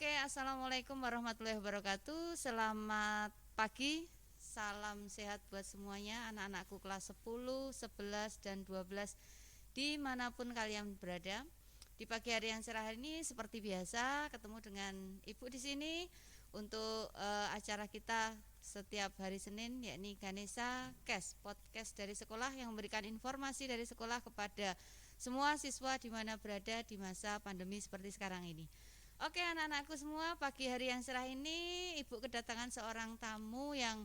Oke, assalamualaikum warahmatullahi wabarakatuh. Selamat pagi, salam sehat buat semuanya, anak-anakku kelas 10, 11, dan 12 dimanapun kalian berada. Di pagi hari yang cerah ini seperti biasa ketemu dengan Ibu di sini untuk acara kita setiap hari Senin, yakni Ganesha Cash, podcast dari sekolah yang memberikan informasi dari sekolah kepada semua siswa di mana berada di masa pandemi seperti sekarang ini. Oke anak-anakku semua, pagi hari yang cerah ini Ibu kedatangan seorang tamu yang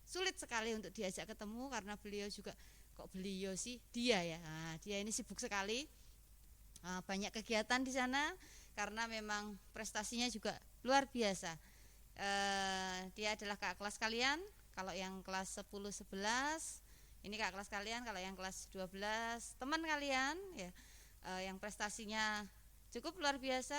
sulit sekali untuk diajak ketemu karena beliau juga, kok beliau sih, dia ya, dia ini sibuk sekali, banyak kegiatan di sana karena memang prestasinya juga luar biasa. Dia adalah kakak kelas kalian, kalau yang kelas 10 11 ini kakak kelas kalian, kalau yang kelas 12 teman kalian ya, yang prestasinya cukup luar biasa,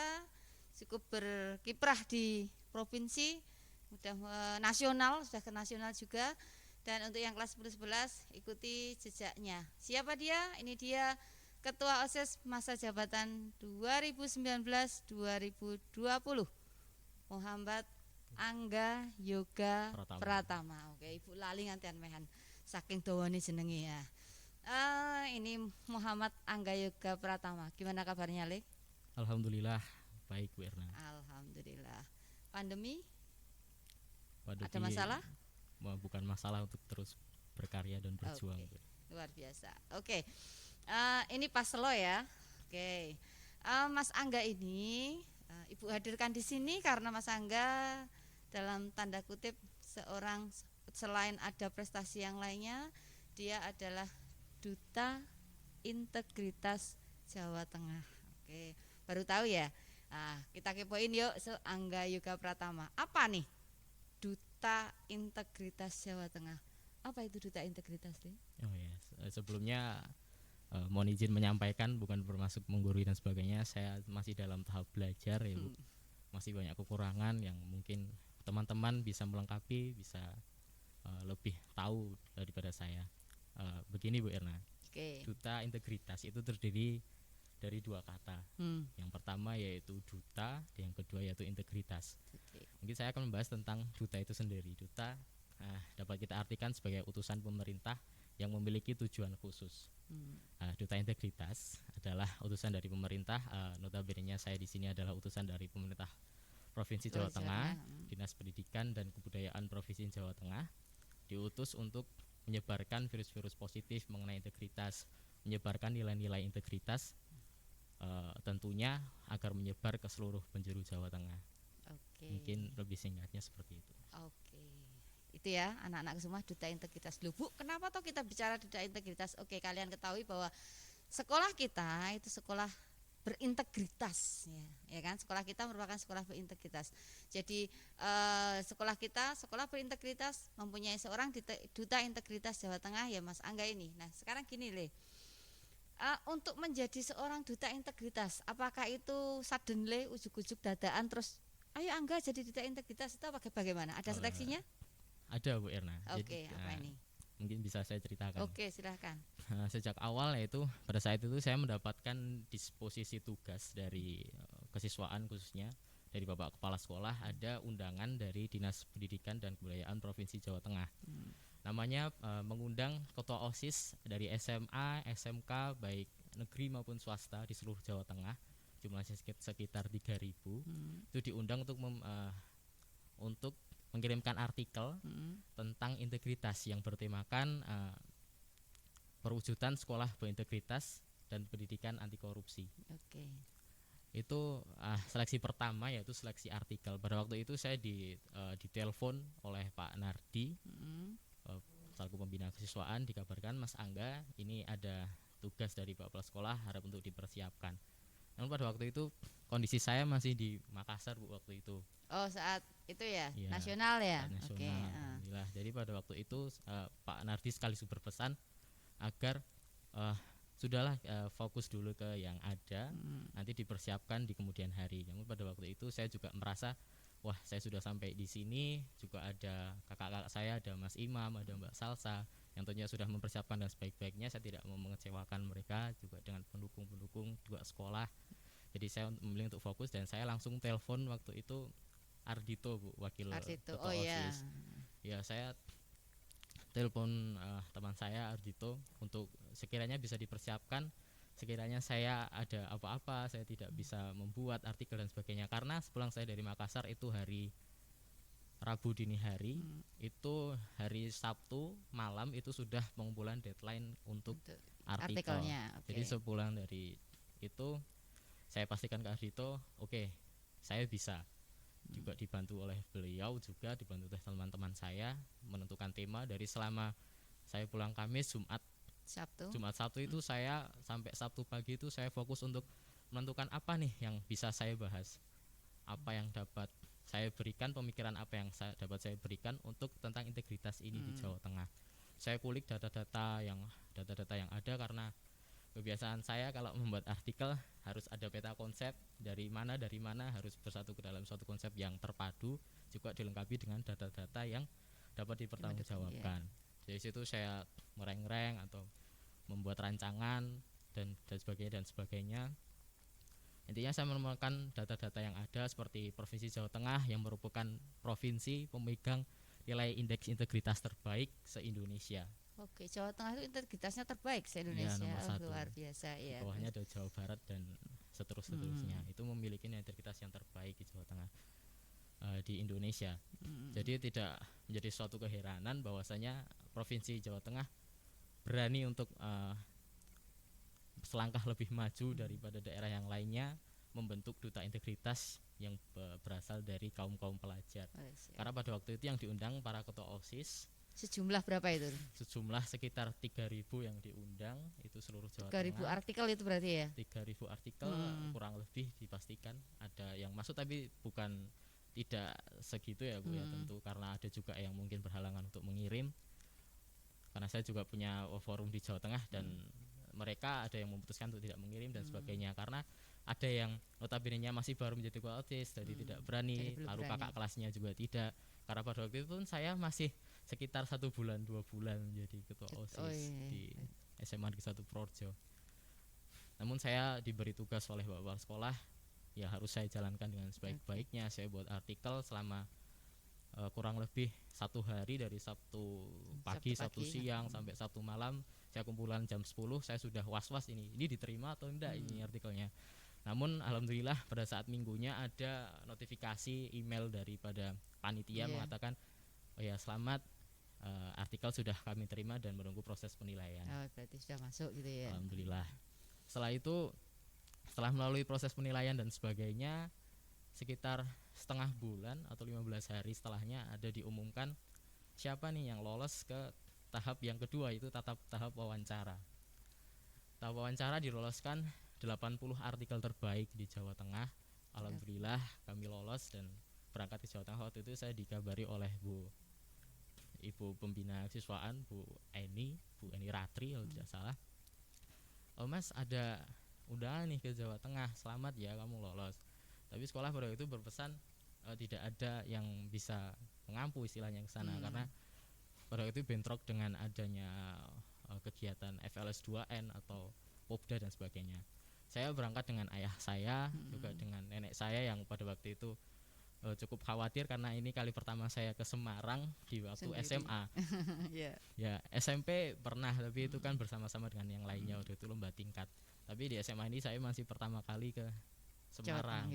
cukup berkiprah di provinsi, sudah nasional, sudah ke nasional juga. Dan untuk yang kelas 10 11 ikuti jejaknya. Siapa dia? Ini dia Ketua OSIS masa jabatan 2019-2020, Muhammad Angga Yoga Pratama. Oke, Ibu lali ngantian mehan saking dawane jenenge ya. Ini Muhammad Angga Yoga Pratama. Gimana kabarnya, Le? Alhamdulillah baik, Bu Erna. Alhamdulillah. Pandemi? Waduh, Ada masalah? Bukan masalah untuk terus berkarya dan berjuang. Oke, luar biasa. Oke, ini pas lo ya. Oke, Mas Angga ini Ibu hadirkan di sini karena Mas Angga dalam tanda kutip seorang, selain ada prestasi yang lainnya, dia adalah duta integritas Jawa Tengah. Oke, baru tahu ya. Kita kepoin yuk, Angga Yoga Pratama. Apa nih duta integritas Jawa Tengah? Apa itu duta integritas, deh? Oh ya, sebelumnya mohon izin menyampaikan, bukan bermaksud menggurui dan sebagainya. Saya masih dalam tahap belajar ya, Bu. Masih banyak kekurangan yang mungkin teman-teman bisa melengkapi, bisa lebih tahu daripada saya. Begini, Bu Erna. Duta integritas itu terdiri dari dua kata. Yang pertama yaitu duta, yang kedua yaitu integritas. Mungkin saya akan membahas tentang duta itu sendiri. Duta dapat kita artikan sebagai utusan pemerintah yang memiliki tujuan khusus. Duta integritas adalah utusan dari pemerintah. Notabene saya di sini adalah utusan dari pemerintah Provinsi Jawa Tengah, Dinas Pendidikan dan Kebudayaan Provinsi Jawa Tengah, diutus untuk menyebarkan virus-virus positif mengenai integritas, menyebarkan nilai-nilai integritas, tentunya agar menyebar ke seluruh penjuru Jawa Tengah. Mungkin lebih singkatnya seperti itu. Itu ya anak-anak semua, duta integritas. Loh Bu, kenapa toh kita bicara duta integritas? Oke, kalian ketahui bahwa sekolah kita itu sekolah berintegritas ya kan, sekolah kita merupakan sekolah berintegritas. Jadi sekolah kita sekolah berintegritas, mempunyai seorang duta integritas Jawa Tengah ya, Mas Angga ini. Nah sekarang gini Le, untuk menjadi seorang duta integritas, apakah itu suddenly ujuk-ujuk dadaan terus ayo Angga jadi duta integritas, itu bagaimana? Ada seleksinya? Ada, Bu Erna. Oke, apa ini? Mungkin bisa saya ceritakan. Oke, silahkan. Sejak awal yaitu pada saat itu saya mendapatkan disposisi tugas dari kesiswaan, khususnya dari Bapak Kepala Sekolah, ada undangan dari Dinas Pendidikan dan Kebudayaan Provinsi Jawa Tengah. Namanya mengundang ketua OSIS dari SMA, SMK baik negeri maupun swasta di seluruh Jawa Tengah, jumlahnya sekitar 3.000. Itu diundang untuk mengirimkan artikel tentang integritas yang bertemakan perwujudan sekolah berintegritas dan pendidikan anti korupsi. Itu seleksi pertama yaitu seleksi artikel. Pada waktu itu saya ditelepon oleh Pak Nardi, selaku pembina kesiswaan, dikabarkan Mas Angga ini ada tugas dari Bapak Kepala Sekolah, harap untuk dipersiapkan. Namun pada waktu itu kondisi saya masih di Makassar, Bu, waktu itu. Oh, saat itu ya, nasional ya. Nasional. Jadi pada waktu itu Pak Nardi sekaligus berpesan agar sudahlah fokus dulu ke yang ada, nanti dipersiapkan di kemudian hari. Namun pada waktu itu saya juga merasa, wah saya sudah sampai di sini, juga ada kakak-kakak saya, ada Mas Imam, ada Mbak Salsa, yang tentunya sudah mempersiapkan dan sebaik-baiknya. Saya tidak mau mengecewakan mereka, juga dengan pendukung-pendukung juga sekolah. Jadi saya memilih untuk fokus dan saya langsung telepon waktu itu Ardito Bu, wakil Ardito. ketua Oh ya. OSIS. Ya saya telepon teman saya Ardito untuk sekiranya bisa dipersiapkan, sekiranya saya ada apa-apa saya tidak bisa membuat artikel dan sebagainya, karena sepulang saya dari Makassar itu hari Rabu dini hari, itu hari Sabtu malam itu sudah pengumpulan deadline untuk artikel. Artikelnya. Jadi sepulang dari itu saya pastikan ke Ardito, oke, saya bisa. Juga dibantu oleh beliau, juga dibantu oleh teman-teman saya menentukan tema. Dari selama saya pulang Kamis, Jumat Sabtu itu saya sampai Sabtu pagi itu saya fokus untuk menentukan apa nih yang bisa saya bahas, apa yang dapat saya berikan, pemikiran apa yang dapat saya berikan untuk tentang integritas ini di Jawa Tengah. Saya kulik data-data yang ada, karena kebiasaan saya kalau membuat artikel harus ada peta konsep dari mana harus bersatu ke dalam suatu konsep yang terpadu, juga dilengkapi dengan data-data yang dapat dipertanggungjawabkan. Dari situ saya mereng-reng atau membuat rancangan dan sebagainya. Intinya saya menemukan data-data yang ada seperti Provinsi Jawa Tengah yang merupakan provinsi pemegang nilai indeks integritas terbaik se-Indonesia. Oke, Jawa Tengah itu integritasnya terbaik se-Indonesia. Ya, nomor 1. Luar biasa ya. Di bawahnya ada Jawa Barat dan seterusnya. Itu memiliki integritas yang terbaik di Jawa Tengah, di Indonesia. Jadi tidak menjadi suatu keheranan bahwasanya Provinsi Jawa Tengah berani untuk selangkah lebih maju daripada daerah yang lainnya, membentuk duta integritas yang berasal dari kaum pelajar. Karena pada waktu itu yang diundang para ketua OSIS sejumlah berapa itu? Sejumlah sekitar 3.000 yang diundang, itu seluruh Jawa 3.000 Tengah. 3.000 artikel itu berarti ya? 3.000 artikel kurang lebih dipastikan. Ada yang masuk tapi bukan tidak segitu ya Bu ya, tentu karena ada juga yang mungkin berhalangan untuk mengirim. Karena saya juga punya forum di Jawa Tengah dan mereka ada yang memutuskan untuk tidak mengirim dan sebagainya, karena ada yang notabene-nya masih baru menjadi ketua OSIS, jadi tidak berani, lalu kakak kelasnya juga tidak. Karena pada waktu itu pun saya masih sekitar 1 bulan 2 bulan menjadi ketua OSIS di SMA Negeri 1 Projo. Namun saya diberi tugas oleh bapak sekolah, ya harus saya jalankan dengan sebaik-baiknya. Saya buat artikel selama kurang lebih 1 hari, dari Sabtu pagi, Sabtu siang sampai Sabtu malam. Saya kumpulan jam 10, saya sudah was-was ini diterima atau enggak ini artikelnya. Namun alhamdulillah pada saat minggunya ada notifikasi email daripada panitia mengatakan, oh ya selamat, artikel sudah kami terima dan menunggu proses penilaian. Oh, berarti sudah masuk gitu ya. Alhamdulillah. Setelah itu, setelah melalui proses penilaian dan sebagainya, sekitar setengah bulan atau 15 hari setelahnya ada diumumkan siapa nih yang lolos ke tahap yang kedua, itu tahap wawancara. Tahap wawancara diloloskan 80 artikel terbaik di Jawa Tengah. Alhamdulillah kami lolos dan berangkat ke Jawa Tengah. Waktu itu saya dikabari oleh Ibu Pembina Siswaan, Bu Eni Ratri kalau tidak salah. Oh Mas, ada undangan nih ke Jawa Tengah, selamat ya kamu lolos. Tapi sekolah pada itu berpesan tidak ada yang bisa mengampu istilahnya ke sana, karena pada itu bentrok dengan adanya kegiatan FLS 2N atau Popda dan sebagainya. Saya berangkat dengan ayah saya, juga dengan nenek saya yang pada waktu itu cukup khawatir karena ini kali pertama saya ke Semarang di waktu SMA. Ya SMP pernah, tapi itu kan bersama-sama dengan yang lainnya, waktu itu lomba tingkat. Tapi di SMA ini saya masih pertama kali ke Semarang.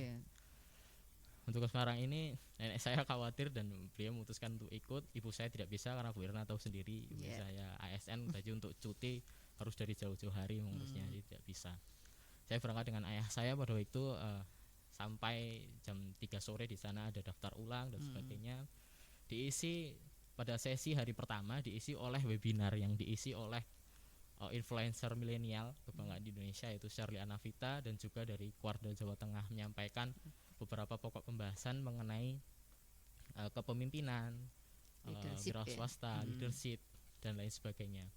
Untuk ke Semarang ini nenek saya khawatir dan beliau memutuskan untuk ikut. Ibu saya tidak bisa karena Bu Irna tahu sendiri, ibu saya ASN, jadi untuk cuti harus dari jauh-jauh hari mengurusnya, jadi tidak bisa. Saya berangkat dengan ayah saya pada waktu itu, sampai jam 3 sore di sana ada daftar ulang dan sebagainya. Diisi pada sesi hari pertama diisi oleh webinar yang diisi oleh influencer milenial kebanggaan di Indonesia, yaitu Shirley Anavita, dan juga dari Kuarda Jawa Tengah menyampaikan beberapa pokok pembahasan mengenai kepemimpinan, wira swasta, leadership dan lain sebagainya.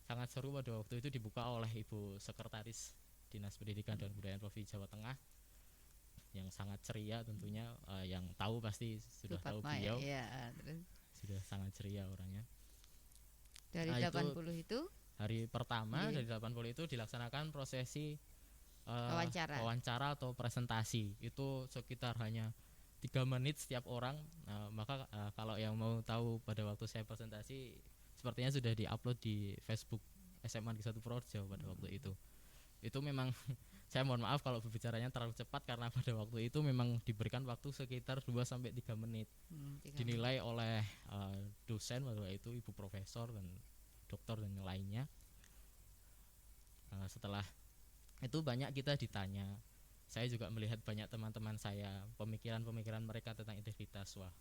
Sangat seru pada waktu itu, dibuka oleh Ibu Sekretaris Dinas Pendidikan dan Kebudayaan Provinsi Jawa Tengah yang sangat ceria tentunya, yang tahu pasti sudah tahu beliau. Sudah sangat ceria orangnya. Dari 80 itu hari pertama dari 80 itu dilaksanakan prosesi wawancara atau presentasi itu sekitar hanya 3 menit setiap orang. Maka kalau yang mau tahu pada waktu saya presentasi sepertinya sudah diupload di Facebook SMA Negeri 1 Purworejo pada waktu itu memang saya mohon maaf kalau berbicaranya terlalu cepat karena pada waktu itu memang diberikan waktu sekitar 2 sampai 3 menit. Dinilai oleh dosen pada waktu itu, ibu profesor dan dokter dan yang lainnya. Setelah itu banyak kita ditanya, saya juga melihat banyak teman-teman saya, pemikiran-pemikiran mereka tentang integritas. Wah,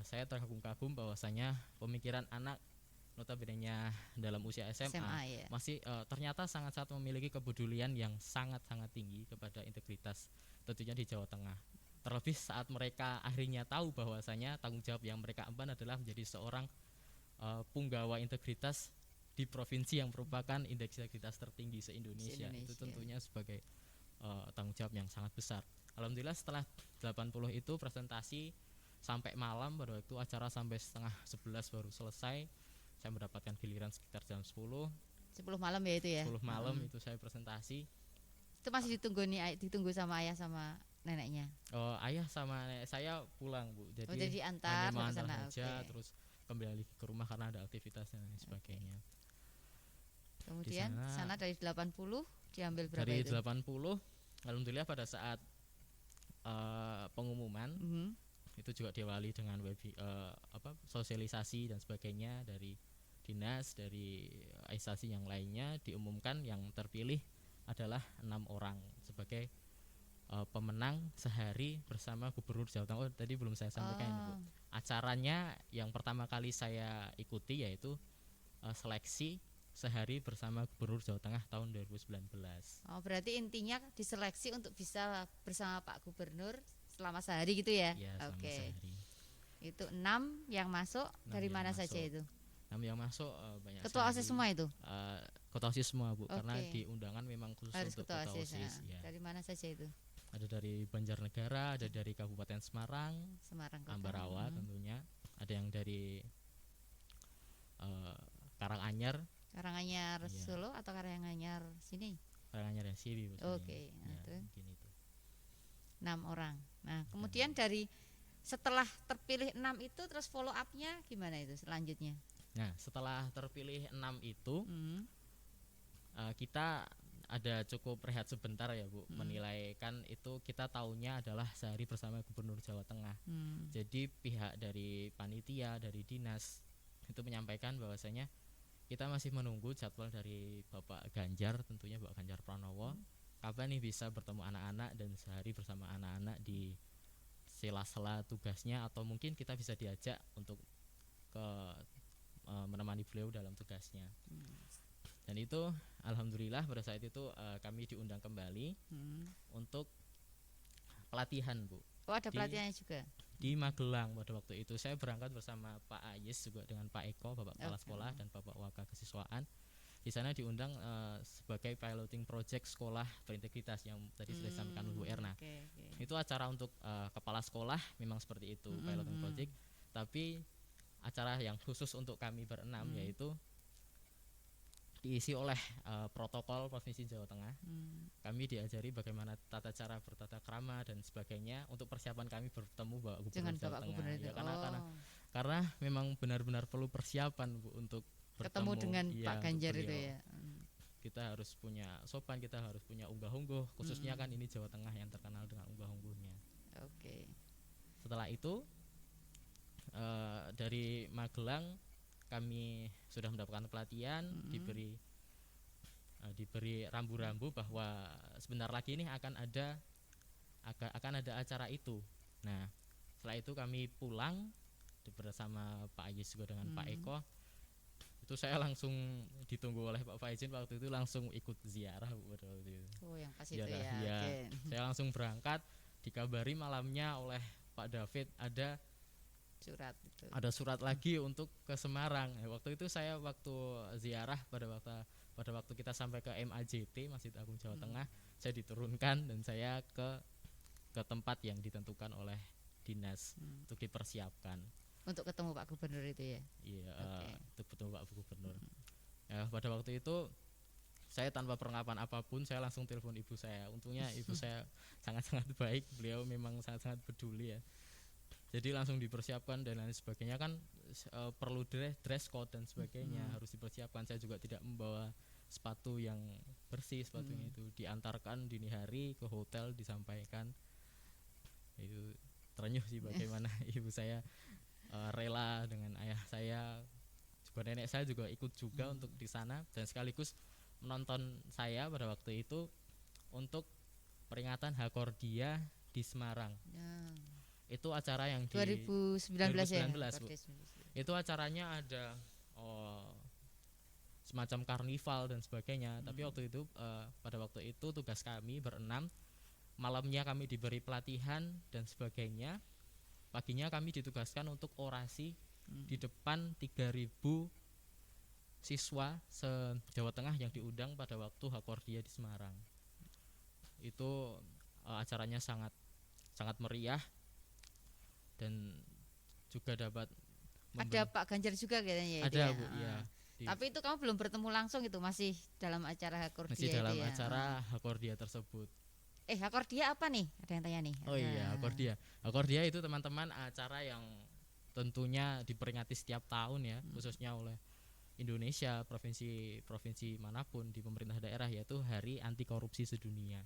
saya terkagum-kagum bahwasanya pemikiran anak notabene-nya dalam usia SMA ya. masih ternyata sangat-sangat memiliki kepedulian yang sangat-sangat tinggi kepada integritas, tentunya di Jawa Tengah. Terlebih saat mereka akhirnya tahu bahwasanya tanggung jawab yang mereka emban adalah menjadi seorang punggawa integritas di provinsi yang merupakan indeks integritas tertinggi se-Indonesia. Itu tentunya sebagai tanggung jawab yang sangat besar. Alhamdulillah setelah 80 itu presentasi sampai malam, pada waktu acara sampai setengah 11 baru selesai. Saya mendapatkan giliran sekitar jam 10 malam ya itu ya. 10 malam itu saya presentasi. Itu masih ditunggu sama ayah sama neneknya. Ayah sama nenek saya pulang, Bu. Jadi antar hanya ke sana saja, terus kembali ke rumah karena ada aktivitas dan lain sebagainya. Kemudian sana dari 80 diambil berapa dari itu? Dari 80 alhamdulillah pada saat pengumuman itu juga diawali dengan sosialisasi dan sebagainya dari dinas, dari instansi yang lainnya. Diumumkan yang terpilih adalah 6 orang sebagai pemenang sehari bersama Gubernur Jawa Tengah. Tadi belum saya sampaikan, Bu. Acaranya yang pertama kali saya ikuti yaitu seleksi sehari bersama Gubernur Jawa Tengah tahun 2019. Berarti intinya diseleksi untuk bisa bersama Pak Gubernur selama sehari gitu ya? Iya, selama sehari. Itu 6 yang masuk dari mana saja itu? 6 yang masuk banyak. Ketua OSIS semua itu? Ketua OSIS semua, Bu, karena di undangan memang khusus harus untuk ketua OSIS. Ya. Dari mana saja itu? Ada dari Banjarnegara, ada dari Kabupaten Semarang Ambarawa tentunya, ada yang dari Karanganyar Solo atau Karanganyar sini? Karanganyar yang sini. Oke. Ya, mungkin itu. 6 orang. Nah, kemudian dari setelah terpilih 6 itu terus follow up-nya gimana itu selanjutnya? Nah, setelah terpilih 6 itu kita ada cukup rehat sebentar ya, Bu. Menilai kan itu kita tahunya adalah sehari bersama Gubernur Jawa Tengah. Jadi pihak dari panitia, dari dinas itu menyampaikan bahwasanya kita masih menunggu jadwal dari Bapak Ganjar, tentunya Bapak Ganjar Pranowo. Kapan nih bisa bertemu anak-anak dan sehari bersama anak-anak di sela-sela tugasnya, atau mungkin kita bisa diajak untuk menemani beliau dalam tugasnya. Dan itu alhamdulillah pada saat itu kami diundang kembali untuk pelatihan, Bu. Ada pelatihannya juga di Magelang. Pada waktu itu saya berangkat bersama Pak Ayes juga dengan Pak Eko, Bapak Kepala Sekolah, dan Bapak Waka Kesiswaan. Di sana diundang sebagai piloting project sekolah berintegritas yang tadi sudah disampaikan Bu Erna. Itu acara untuk kepala sekolah memang seperti itu, piloting project. Tapi acara yang khusus untuk kami berenam yaitu diisi oleh protokol Provinsi Jawa Tengah. Kami diajari bagaimana tata cara bertata krama dan sebagainya untuk persiapan kami bertemu Bapak Gubernur Jawa Tengah. Ya, karena memang benar-benar perlu persiapan, Bu, untuk ketemu dengan Pak Ganjar itu ya. Kita harus punya sopan, kita harus punya unggah-ungguh, khususnya kan ini Jawa Tengah yang terkenal dengan unggah-ungguhnya. Setelah itu dari Magelang kami sudah mendapatkan pelatihan, diberi rambu-rambu bahwa sebentar lagi ini akan ada acara itu. Nah, setelah itu kami pulang bersama Pak Ayes juga dengan Pak Eko. Itu saya langsung ditunggu oleh Pak Faizin waktu itu, langsung ikut ziarah, Bu, waktu itu. Yang pas itu ya. Saya langsung berangkat, dikabari malamnya oleh Pak David ada surat lagi untuk ke Semarang. Waktu itu saya waktu ziarah pada waktu kita sampai ke MAJT Masjid Agung Jawa Tengah, saya diturunkan dan saya ke tempat yang ditentukan oleh dinas untuk dipersiapkan. Untuk ketemu Pak Gubernur itu ya? Iya, untuk ketemu Pak Gubernur. Ya, pada waktu itu saya tanpa perlengkapan apapun saya langsung telepon ibu saya. Untungnya ibu saya sangat-sangat baik, beliau memang sangat-sangat peduli ya. Jadi langsung dipersiapkan dan lain sebagainya kan, perlu dress code dan sebagainya harus dipersiapkan. Saya juga tidak membawa sepatu yang bersih, sepatunya itu diantarkan dini hari ke hotel, disampaikan. Itu terenyuh sih bagaimana ibu saya rela dengan ayah saya, juga nenek saya juga ikut juga untuk di sana, dan sekaligus menonton saya pada waktu itu untuk peringatan Hakordia di Semarang. Itu acara yang di 2019 ya. 2019, Bu. Itu acaranya ada semacam karnival dan sebagainya. Tapi waktu itu pada waktu itu tugas kami berenam, malamnya kami diberi pelatihan dan sebagainya. Paginya kami ditugaskan untuk orasi di depan 3.000 siswa se-Jawa Tengah yang diundang pada waktu Hakordia di Semarang. Itu acaranya sangat meriah dan juga dapat ada Pak Ganjar juga kayaknya ya. Ada Bu, ya. Tapi itu kamu belum bertemu langsung, itu masih dalam acara Hakordia. Masih dalam ya? acara Hakordia tersebut. Hakordia apa nih? Ada yang tanya nih. Oh iya, Hakordia. Hakordia itu teman-teman acara yang tentunya diperingati setiap tahun ya, khususnya oleh Indonesia, provinsi manapun di pemerintah daerah, yaitu Hari Anti Korupsi Sedunia.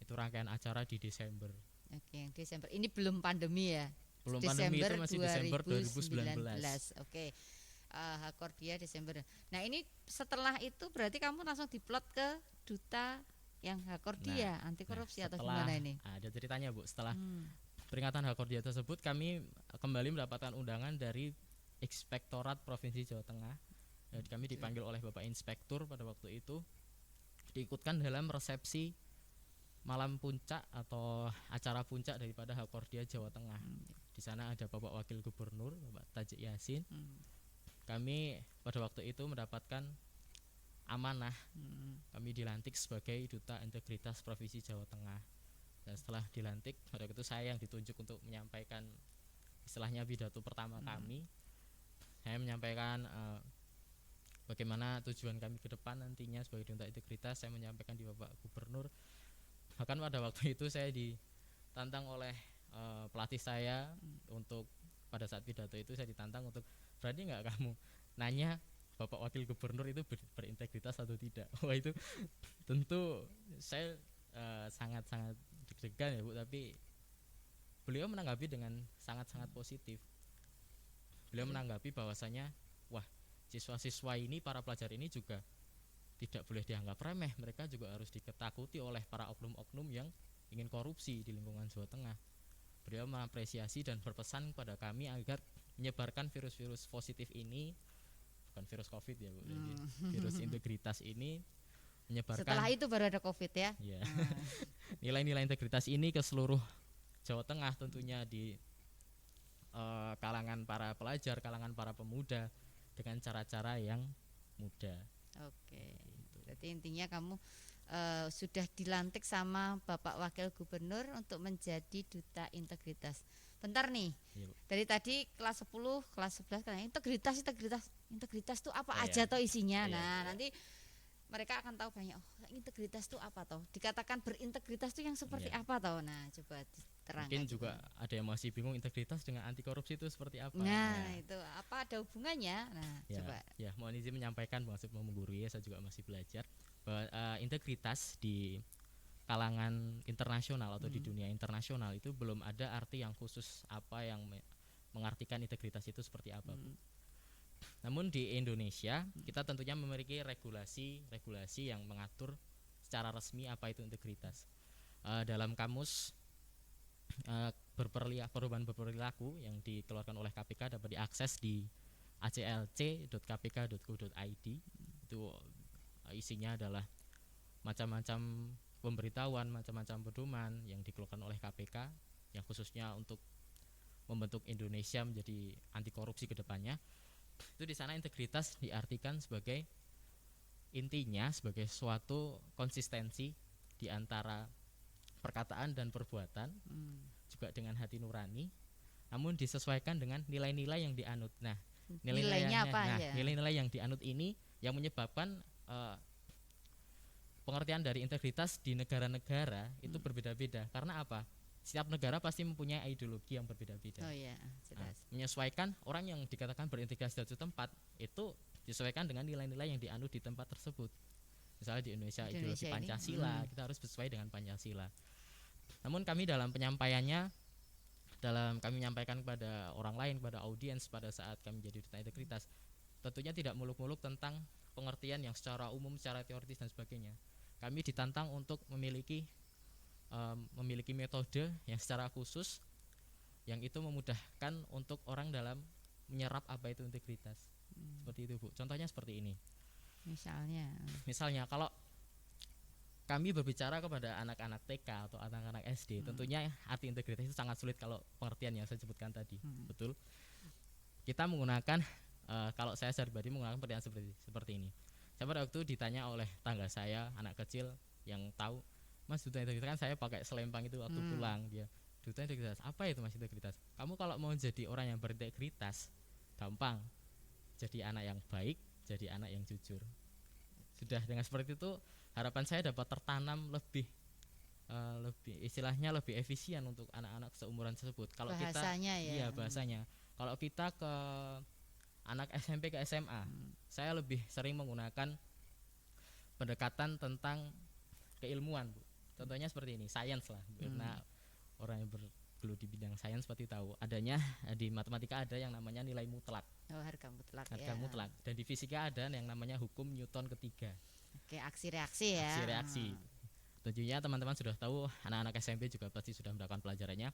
Itu rangkaian acara di Desember. Oke, Desember. Ini belum pandemi ya? Belum pandemi, itu masih Desember 2019. Oke. Hakordia Desember. Nah, ini setelah itu berarti kamu langsung diplot ke duta yang Hakordia anti korupsi atau gimana ini? Ada ceritanya Bu. Setelah peringatan Hakordia tersebut, kami kembali mendapatkan undangan dari Inspektorat Provinsi Jawa Tengah. Jadi kami dipanggil oleh Bapak Inspektur pada waktu itu, diikutkan dalam resepsi malam puncak atau acara puncak daripada Hakordia Jawa Tengah. Di sana ada Bapak Wakil Gubernur, Bapak Tajik Yasin. Kami pada waktu itu mendapatkan amanah. Kami dilantik sebagai Duta Integritas Provinsi Jawa Tengah. Dan setelah dilantik, pada waktu itu saya yang ditunjuk untuk menyampaikan istilahnya pidato pertama kami. Saya menyampaikan bagaimana tujuan kami ke depan nantinya sebagai Duta Integritas. Saya menyampaikan di Bapak Gubernur. Bahkan pada waktu itu saya ditantang oleh pelatih saya untuk, pada saat pidato itu saya ditantang untuk, berani nggak kamu nanya Bapak Wakil Gubernur itu berintegritas atau tidak. Wah, itu tentu saya sangat-sangat deg-degan ya Bu, tapi beliau menanggapi dengan sangat-sangat positif. Beliau menanggapi bahwasanya, wah, siswa-siswa ini, para pelajar ini juga tidak boleh dianggap remeh, mereka juga harus diketakuti oleh para oknum-oknum yang ingin korupsi di lingkungan Jawa Tengah. Beliau mengapresiasi dan berpesan kepada kami agar menyebarkan virus-virus positif ini, bukan virus COVID ya Bu, virus integritas ini, menyebarkan. Setelah itu baru ada COVID ya. Ya. Nilai-nilai integritas ini ke seluruh Jawa Tengah, tentunya di kalangan para pelajar, kalangan para pemuda, dengan cara-cara yang mudah. Oke. Berarti intinya kamu sudah dilantik sama Bapak Wakil Gubernur untuk menjadi Duta Integritas. Bentar nih. Iya, dari tadi kelas 10, kelas 11 kan integritas itu apa aja iya. toh isinya. Iya, Nah, iya. nanti mereka akan tahu banyak, integritas itu apa toh? Dikatakan berintegritas itu yang seperti Iya. apa toh? Nah, coba diterangkan. Mungkin juga ada yang masih bingung integritas dengan anti korupsi itu seperti apa. Nah, itu apa ada hubungannya? Nah, ya, coba. ya, mohon izin menyampaikan, maksud menggurui, saya juga masih belajar bahwa integritas di kalangan internasional atau di dunia internasional itu belum ada arti yang khusus apa yang mengartikan integritas itu seperti apa, Bu. Namun di Indonesia kita tentunya memiliki regulasi yang mengatur secara resmi apa itu integritas. Dalam kamus perubahan berperilaku yang dikeluarkan oleh KPK dapat diakses di aclc.kpk.go.id. Itu isinya adalah macam-macam pemberitahuan, macam-macam pedoman yang dikeluarkan oleh KPK yang khususnya untuk membentuk Indonesia menjadi anti korupsi ke depannya. Itu di sana integritas diartikan sebagai, intinya sebagai suatu konsistensi di antara perkataan dan perbuatan, juga dengan hati nurani, namun disesuaikan dengan nilai-nilai yang dianut. Nah, Nilainya apa ya? Nilai-nilai yang dianut ini yang menyebabkan pengertian dari integritas di negara-negara itu berbeda-beda. Karena apa? Setiap negara pasti mempunyai ideologi yang berbeda-beda. Oh iya, Nah, jelas. menyesuaikan orang yang dikatakan berintegrasi di suatu tempat itu disesuaikan dengan nilai-nilai yang dianut di tempat tersebut. Misalnya di Indonesia Di ideologi Indonesia ini, Pancasila, kita harus sesuai dengan Pancasila. Namun kami dalam penyampaiannya, dalam kami menyampaikan kepada orang lain, kepada audiens pada saat kami menjadi duta integritas, tentunya tidak muluk-muluk tentang pengertian yang secara umum, secara teoritis dan sebagainya. Kami ditantang untuk memiliki metode yang secara khusus yang itu memudahkan untuk orang dalam menyerap apa itu integritas. Seperti itu, Bu. Contohnya seperti ini. Misalnya kalau kami berbicara kepada anak-anak TK atau anak-anak SD, tentunya arti integritas itu sangat sulit kalau pengertian yang saya sebutkan tadi. Betul. Kita menggunakan kalau saya pribadi menggunakan pengertian seperti ini. Saya pada waktu ditanya oleh tangga saya, anak kecil yang tahu, Mas, duta integritas kan saya pakai selempang itu waktu pulang. Dia, duta integritas, apa itu Mas integritas? Kamu kalau mau jadi orang yang berintegritas, gampang. Jadi anak yang baik, jadi anak yang jujur. Sudah dengan seperti itu, harapan saya dapat tertanam lebih istilahnya lebih efisien untuk anak-anak seumuran tersebut. Kalau bahasanya kita, iya bahasanya. Kalau kita ke anak SMP ke SMA, saya lebih sering menggunakan pendekatan tentang keilmuan, Bu. Contohnya seperti ini, sains lah, karena orang yang bergelut di bidang sains seperti tahu adanya di matematika ada yang namanya nilai mutlak. Harga mutlak. Harga mutlak. Dan di fisika ada yang namanya hukum Newton ketiga. Oke, aksi reaksi ya. Aksi reaksi. Tentunya teman-teman sudah tahu, anak-anak SMP juga pasti sudah mendapatkan pelajarannya.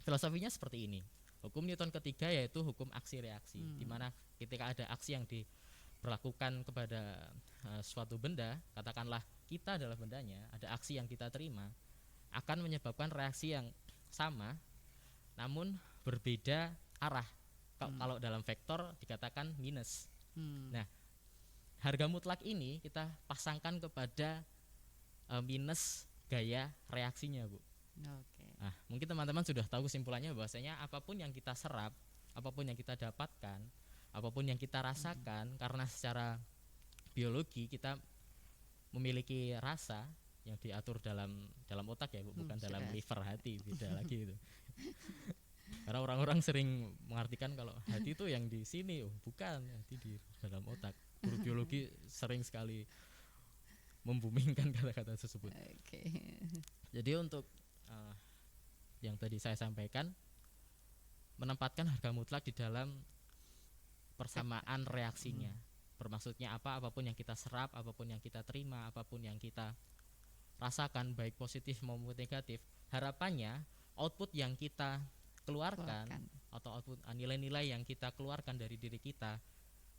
Filosofinya seperti ini. Hukum Newton ketiga yaitu hukum aksi reaksi, di mana ketika ada aksi yang diberlakukan kepada suatu benda, katakanlah kita adalah bendanya, ada aksi yang kita terima, akan menyebabkan reaksi yang sama, namun berbeda arah. Kalau dalam vektor dikatakan minus. Nah, harga mutlak ini kita pasangkan kepada minus gaya reaksinya, Bu. Nah, mungkin teman-teman sudah tahu kesimpulannya bahwasanya apapun yang kita serap, apapun yang kita dapatkan, apapun yang kita rasakan, karena secara biologi kita memiliki rasa yang diatur dalam otak ya, Bu, bukan dalam liver hati, beda lagi itu. Karena orang-orang sering mengartikan kalau hati itu yang di sini, bukan, hati di dalam otak. Guru biologi sering sekali membumingkan kata-kata tersebut. Jadi untuk yang tadi saya sampaikan, menempatkan harga mutlak di dalam persamaan reaksinya. Bermaksudnya apa? Apapun yang kita serap, apapun yang kita terima, apapun yang kita rasakan, baik positif maupun negatif, harapannya output yang kita keluarkan atau output nilai-nilai yang kita keluarkan dari diri kita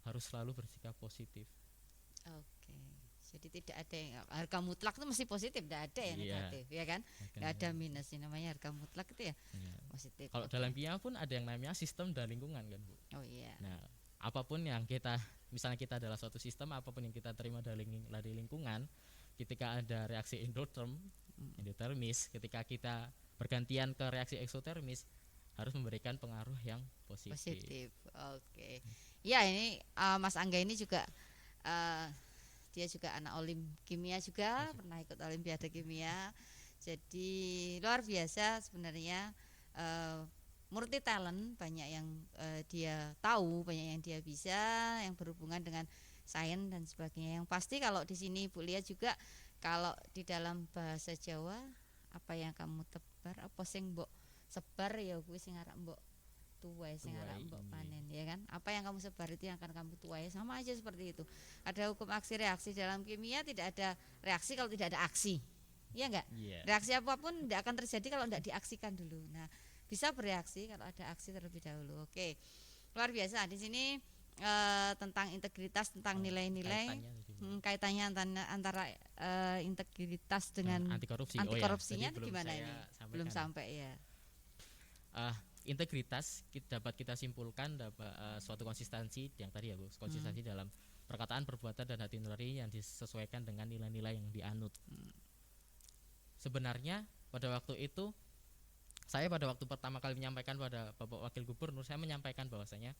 harus selalu bersikap positif. Jadi tidak ada yang harga mutlak itu mesti positif, tidak ada yang negatif, ya kan? Tidak ada minus, ini namanya harga mutlak itu ya positif. Kalau dalam kimia pun ada yang namanya sistem dan lingkungan kan, Bu. Nah, apapun yang kita, misalnya kita adalah suatu sistem, apapun yang kita terima dari lingkungan, ketika ada reaksi endotermis, ketika kita bergantian ke reaksi eksotermis, harus memberikan pengaruh yang positif. Ya, ini Mas Angga ini juga dia juga anak olim kimia juga, pernah ikut olimpiade kimia. Jadi luar biasa sebenarnya, multi talent, banyak yang dia tahu, banyak yang dia bisa, yang berhubungan dengan sains dan sebagainya. Yang pasti kalau di sini Bu lihat juga, kalau di dalam bahasa Jawa, apa yang kamu tebar, apa sing mbok sebar ya kuwi sing arep mbok tuai, sing arep mbok panen, ya kan? Apa yang kamu sebar itu yang akan kamu tuai, sama aja seperti itu. Ada hukum aksi reaksi dalam kimia, tidak ada reaksi kalau tidak ada aksi. Iya enggak? Reaksi apapun tidak akan terjadi kalau tidak diaksikan dulu. Nah, bisa bereaksi kalau ada aksi terlebih dahulu. Oke. Luar biasa di sini tentang integritas, tentang nilai-nilai, kaitannya antara integritas dengan anti-korupsinya gimana ini? Belum sampai ya. Integritas dapat kita simpulkan dapat suatu konsistensi yang tadi ya, Bu, konsistensi dalam perkataan, perbuatan dan hati nurani yang disesuaikan dengan nilai-nilai yang dianut. Sebenarnya pada waktu itu saya pada waktu pertama kali menyampaikan pada Bapak Wakil Gubernur, saya menyampaikan bahwasanya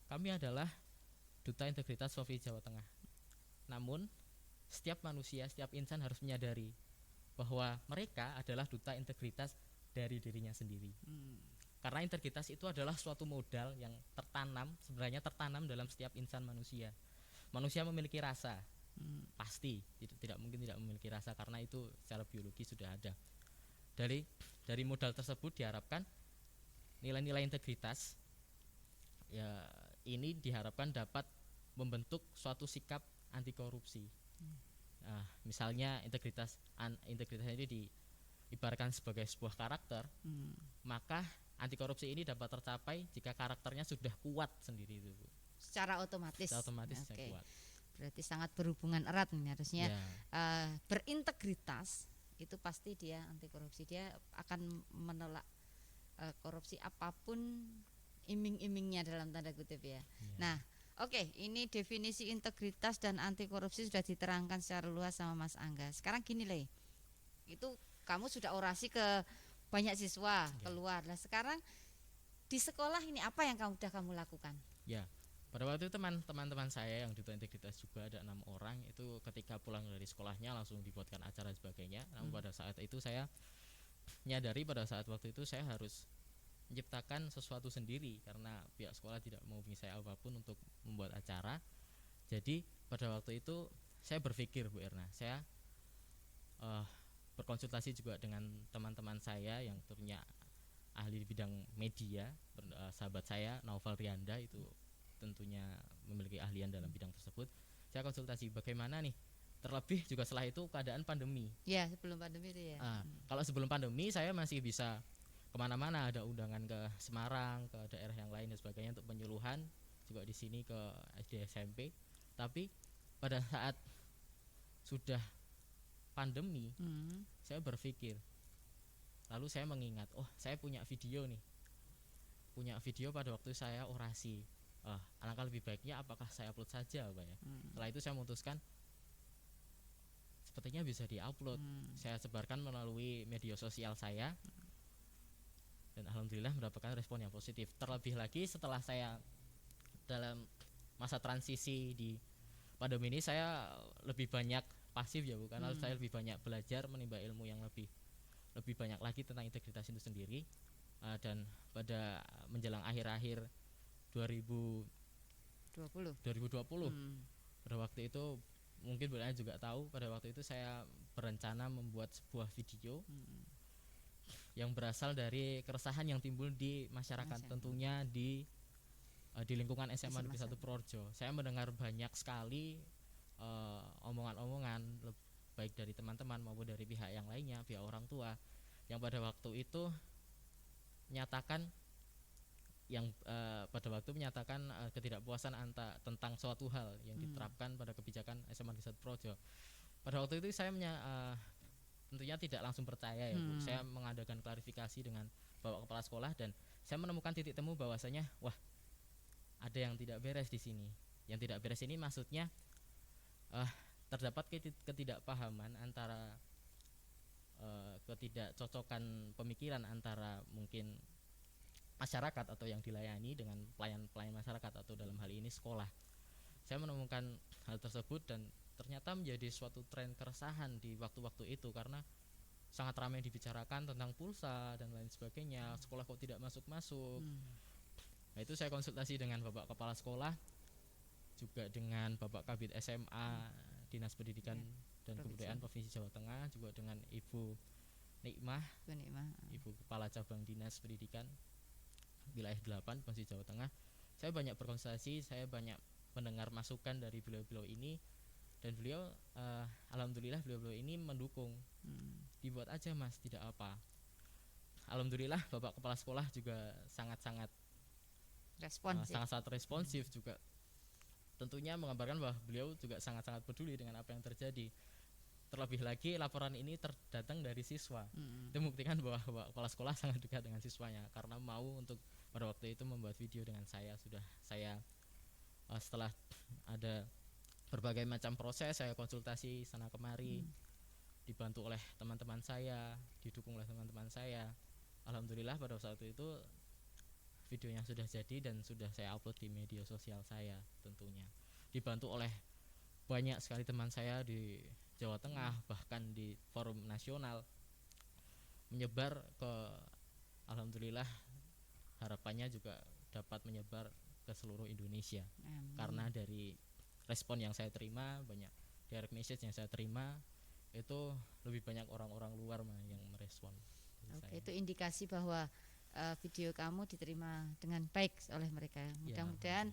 kami adalah duta integritas Provinsi Jawa Tengah. Namun setiap manusia, setiap insan harus menyadari bahwa mereka adalah duta integritas dari dirinya sendiri. Karena integritas itu adalah suatu modal yang sebenarnya tertanam dalam setiap insan manusia. Manusia memiliki rasa, pasti tidak mungkin tidak memiliki rasa, karena itu secara biologi sudah ada. Dari modal tersebut diharapkan nilai-nilai integritas ya ini diharapkan dapat membentuk suatu sikap anti korupsi. Nah, misalnya integritas ini diibaratkan sebagai sebuah karakter, maka anti korupsi ini dapat tercapai jika karakternya sudah kuat sendiri itu, Bu. Secara otomatis. Sudah kuat. Berarti sangat berhubungan erat nih harusnya. Ya. Berintegritas itu pasti dia anti korupsi, dia akan menolak korupsi apapun iming-imingnya dalam tanda kutip ya. Nah, oke, ini definisi integritas dan anti korupsi sudah diterangkan secara luas sama Mas Angga. Sekarang gini Le, itu kamu sudah orasi ke banyak siswa keluar. Nah sekarang di sekolah ini apa yang kamu lakukan? Ya, pada waktu itu teman-teman saya yang duta integritas juga ada 6 orang itu ketika pulang dari sekolahnya langsung dibuatkan acara dan sebagainya. Namun pada saat itu saya menyadari pada saat waktu itu saya harus menciptakan sesuatu sendiri karena pihak sekolah tidak menghubungi saya apapun untuk membuat acara. Jadi pada waktu itu saya berpikir, Bu Erna, saya berkonsultasi juga dengan teman-teman saya yang tentunya ahli di bidang media. Sahabat saya Naufal Rianda itu tentunya memiliki ahlian dalam bidang tersebut. Saya konsultasi bagaimana nih, terlebih juga setelah itu keadaan pandemi. Ya, sebelum pandemi itu ya. Kalau sebelum pandemi saya masih bisa kemana-mana, ada undangan ke Semarang, ke daerah yang lain dan sebagainya untuk penyuluhan, juga di sini ke SD SMP. Tapi pada saat sudah pandemi, saya berpikir, lalu saya mengingat, oh saya punya video pada waktu saya orasi. Alangkah lebih baiknya apakah saya upload saja, Pak ya. Setelah itu saya memutuskan sepertinya bisa diupload. Saya sebarkan melalui media sosial saya dan alhamdulillah mendapatkan respon yang positif. Terlebih lagi setelah saya dalam masa transisi di pandemi ini, saya lebih banyak pasif ya Bu, karena saya lebih banyak belajar, menimba ilmu yang lebih banyak lagi tentang integritas itu sendiri. Dan pada menjelang akhir-akhir 2020 pada waktu itu mungkin Bu Erna juga tahu, pada waktu itu saya berencana membuat sebuah video yang berasal dari keresahan yang timbul di masyarakat, tentunya di lingkungan SMA Negeri 1 Purworejo. Saya mendengar banyak sekali omongan-omongan baik dari teman-teman maupun dari pihak yang lainnya, pihak orang tua, yang pada waktu itu menyatakan ketidakpuasan tentang suatu hal yang diterapkan pada kebijakan SMA Negeri 1 Purworejo. Pada waktu itu saya tentunya tidak langsung percaya ya Bu. Saya mengadakan klarifikasi dengan Bapak Kepala Sekolah dan saya menemukan titik temu bahwasanya wah, ada yang tidak beres di sini. Yang tidak beres ini maksudnya terdapat ketidakpahaman antara ketidakcocokan pemikiran antara mungkin masyarakat atau yang dilayani dengan pelayan masyarakat atau dalam hal ini sekolah. Saya menemukan hal tersebut dan ternyata menjadi suatu tren keresahan di waktu-waktu itu karena sangat ramai dibicarakan tentang pulsa dan lain sebagainya. Sekolah kok tidak masuk-masuk. Nah, itu saya konsultasi dengan Bapak Kepala Sekolah, juga dengan Bapak Kabid SMA Dinas Pendidikan dan Kebudayaan Provinsi Jawa Tengah, juga dengan Ibu Nikmah, Ibu Kepala Cabang Dinas Pendidikan Wilayah 8 Provinsi Jawa Tengah. Saya banyak berkonsultasi, saya banyak mendengar masukan dari beliau-beliau ini, dan beliau alhamdulillah beliau-beliau ini mendukung. Dibuat aja Mas, tidak apa. Alhamdulillah Bapak Kepala Sekolah juga sangat-sangat responsif juga, tentunya menggambarkan bahwa beliau juga sangat-sangat peduli dengan apa yang terjadi. Terlebih lagi laporan ini datang dari siswa. Itu membuktikan bahwa kepala sekolah sangat dekat dengan siswanya karena mau untuk pada waktu itu membuat video dengan saya. Setelah ada berbagai macam proses, saya konsultasi sana kemari, dibantu oleh teman-teman saya, didukung oleh teman-teman saya. Alhamdulillah pada saat itu videonya sudah jadi dan sudah saya upload di media sosial saya, tentunya dibantu oleh banyak sekali teman saya di Jawa Tengah bahkan di forum nasional menyebar ke, alhamdulillah harapannya juga dapat menyebar ke seluruh Indonesia. Karena dari respon yang saya terima, banyak direct message yang saya terima, itu lebih banyak orang-orang luar yang merespon. Oke, itu indikasi bahwa video kamu diterima dengan baik oleh mereka. Mudah-mudahan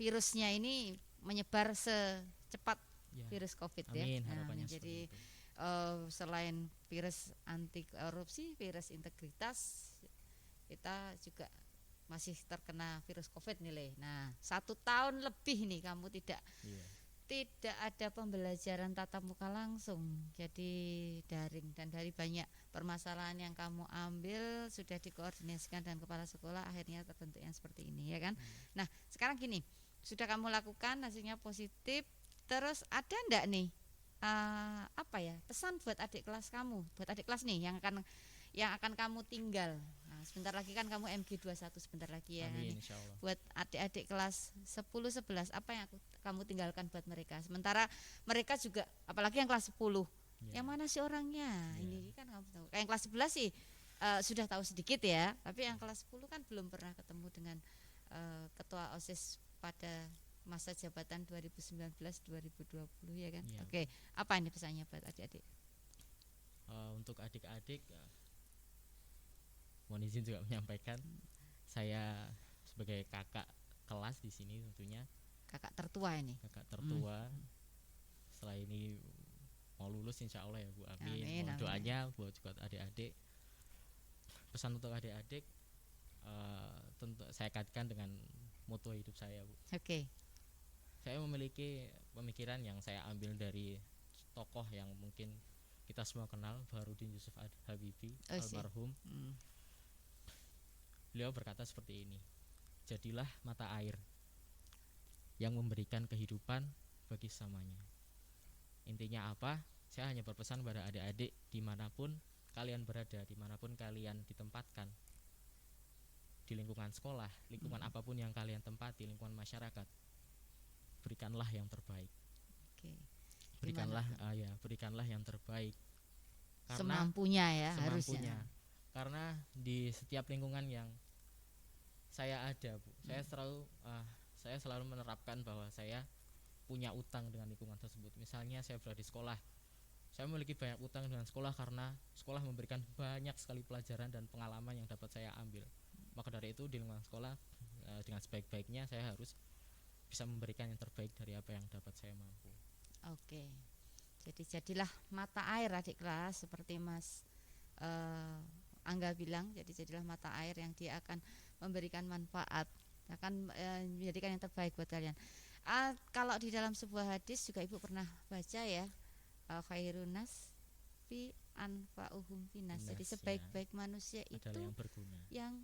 virusnya ini menyebar secepat virus COVID amin, ya. harapannya Jadi itu. Selain virus anti korupsi, virus integritas, kita juga masih terkena virus COVID nih Le. Nah, 1 tahun lebih nih kamu tidak ada pembelajaran tatap muka langsung, jadi daring, dan dari banyak permasalahan yang kamu ambil sudah dikoordinasikan dengan kepala sekolah, akhirnya terbentuk yang seperti ini ya kan. Nah sekarang gini, sudah kamu lakukan, hasilnya positif, terus ada ndak nih apa ya pesan buat adik kelas kamu, buat adik kelas nih yang akan kamu tinggal. Nah, sebentar lagi kan kamu MG21 sebentar lagi ya. Amin, insyaallah. Buat adik-adik kelas 10 11 apa yang kamu tinggalkan buat mereka? Sementara mereka juga apalagi yang kelas 10. Yang mana sih orangnya? Ini kan kamu tahu. Kayak yang kelas 11 sih sudah tahu sedikit ya, tapi yang kelas 10 kan belum pernah ketemu dengan ketua OSIS pada masa jabatan 2019-2020 ya kan. Oke, apa ini pesannya buat adik-adik? Untuk adik-adik mohon izin juga menyampaikan, saya sebagai kakak kelas di sini tentunya kakak tertua ini. Kakak tertua. Setelah ini mau lulus insya Allah ya Bu, amin. Doanya buat juga adik-adik. Pesan untuk adik-adik tentu saya kaitkan dengan moto hidup saya Bu. Oke. Saya memiliki pemikiran yang saya ambil dari tokoh yang mungkin kita semua kenal, Baharudin Yusuf Habibie almarhum. Beliau berkata seperti ini, jadilah mata air yang memberikan kehidupan bagi sesamanya. Intinya apa? Saya hanya berpesan pada adik-adik dimanapun kalian berada, dimanapun kalian ditempatkan, di lingkungan sekolah, lingkungan apapun yang kalian tempati, lingkungan masyarakat, berikanlah yang terbaik. Berikanlah yang terbaik. Karena semampunya ya, harusnya. Karena di setiap lingkungan yang saya ada Bu, saya selalu menerapkan bahwa saya punya utang dengan lingkungan tersebut. Misalnya saya berada di sekolah, saya memiliki banyak utang dengan sekolah karena sekolah memberikan banyak sekali pelajaran dan pengalaman yang dapat saya ambil. Maka dari itu di lingkungan sekolah dengan sebaik-baiknya saya harus bisa memberikan yang terbaik dari apa yang dapat saya mampu. Oke. Jadi jadilah mata air adik kelas seperti Mas Angga bilang. Jadi jadilah mata air yang dia akan memberikan manfaat, akan menjadikan yang terbaik buat kalian. Kalau di dalam sebuah hadis juga Ibu pernah baca ya, khairun nas fi anfa'uhum finas. Jadi sebaik-baik manusia itu yang berguna, yang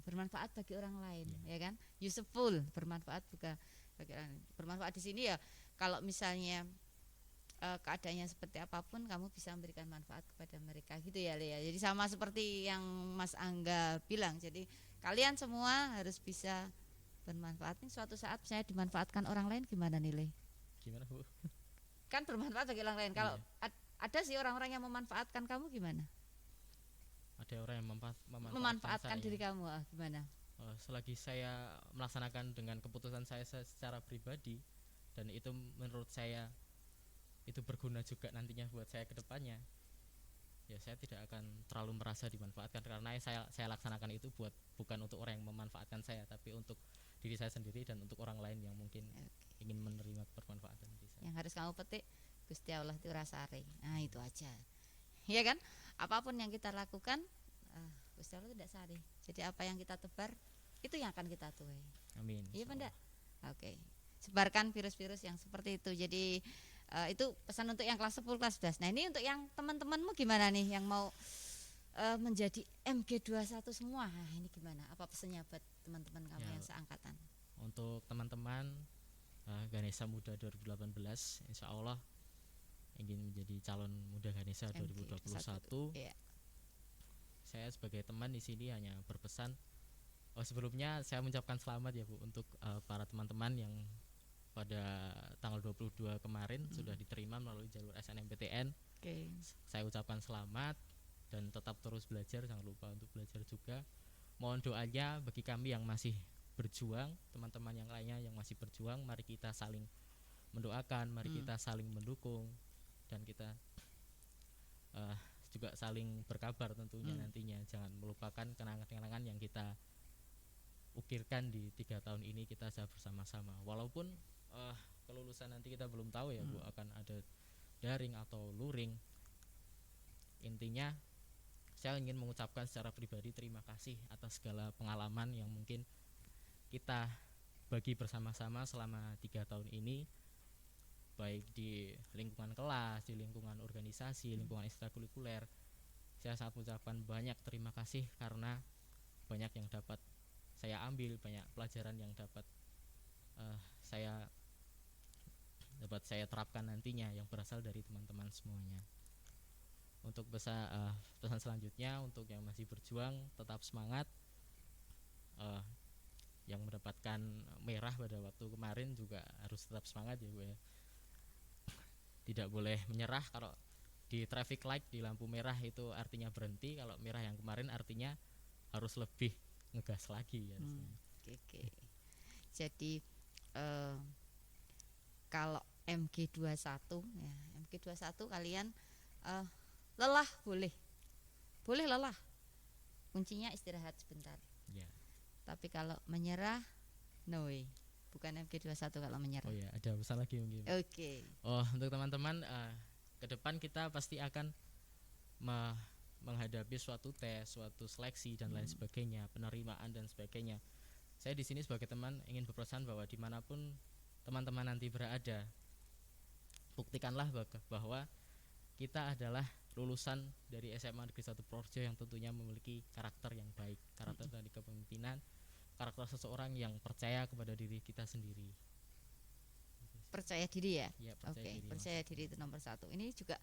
bermanfaat bagi orang lain, ya kan? Useful, bermanfaat juga bagi orang lain. Bermanfaat di sini ya kalau misalnya keadaannya seperti apapun kamu bisa memberikan manfaat kepada mereka gitu ya Lea. Jadi sama seperti yang Mas Angga bilang, jadi kalian semua harus bisa bermanfaat. Nih suatu saat saya dimanfaatkan orang lain gimana nih Le? Gimana Bu? Kan bermanfaat bagi orang lain. Kalau ada sih orang-orang yang memanfaatkan kamu gimana? Ada orang yang memanfaatkan diri kamu gimana? Selagi saya melaksanakan dengan keputusan saya secara pribadi dan itu menurut saya itu berguna juga nantinya buat saya ke depannya, ya saya tidak akan terlalu merasa dimanfaatkan karena saya laksanakan itu bukan untuk orang yang memanfaatkan saya, tapi untuk diri saya sendiri dan untuk orang lain yang mungkin ingin menerima bermanfaatan dari saya. Yang harus kamu petik, Gusti Allah itu rasare. Nah itu aja, ya kan? Apapun yang kita lakukan, Gusti Allah tidak sare. Jadi apa yang kita tebar itu yang akan kita tuai. Amin. Iya Bunda. Oke. Sebarkan virus-virus yang seperti itu. Jadi itu pesan untuk yang kelas 10, kelas 11. Nah ini untuk yang teman-temanmu gimana nih yang mau menjadi MG21 semua? Nah, ini gimana? Apa pesannya buat teman-teman kamu yang seangkatan? Untuk teman-teman Ganesha Muda 2018, insya Allah ingin menjadi calon muda Ganesha 2021. Saya sebagai teman di sini hanya berpesan. Sebelumnya saya mengucapkan selamat ya Bu untuk para teman-teman yang pada tanggal 22 kemarin sudah diterima melalui jalur SNMPTN. Oke. Saya ucapkan selamat dan tetap terus belajar, jangan lupa untuk belajar juga. Mohon doanya bagi kami yang masih berjuang, teman-teman yang lainnya yang masih berjuang, mari kita saling mendoakan, mari kita saling mendukung, dan kita juga saling berkabar tentunya nantinya. Jangan melupakan kenangan-kenangan yang kita ukirkan di 3 tahun ini kita sudah bersama-sama. Walaupun kelulusan nanti kita belum tahu ya Bu, akan ada daring atau luring. Intinya saya ingin mengucapkan secara pribadi terima kasih atas segala pengalaman yang mungkin kita bagi bersama-sama selama 3 tahun ini, baik di lingkungan kelas, di lingkungan organisasi, lingkungan ekstrakurikuler. Saya sangat mengucapkan banyak terima kasih karena banyak yang dapat saya ambil, banyak pelajaran yang dapat saya terapkan nantinya yang berasal dari teman-teman semuanya. Untuk pesan selanjutnya untuk yang masih berjuang, tetap semangat. Yang mendapatkan merah pada waktu kemarin juga harus tetap semangat ya Bu ya. Tidak boleh menyerah. Kalau di traffic light, di lampu merah itu artinya berhenti, kalau merah yang kemarin artinya harus lebih ngegas lagi ya. Oke. Jadi kalau MG21 ya, MG21 kalian lelah boleh lelah, kuncinya istirahat sebentar ya. Tapi kalau menyerah no way, bukan MG21 kalau menyerah. Oh ya, ada pesan lagi mungkin. Oke. Untuk teman-teman, ke depan kita pasti akan menghadapi suatu tes, suatu seleksi dan lain sebagainya, penerimaan dan sebagainya. Saya di sini sebagai teman ingin berpesan bahwa dimanapun teman-teman nanti berada, buktikanlah bahwa kita adalah lulusan dari SMA Negeri 1 Projo yang tentunya memiliki karakter yang baik, karakter dari kepemimpinan, karakter seseorang yang percaya kepada diri kita sendiri. Percaya diri ya. Percaya diri. Percaya diri itu nomor 1. Ini juga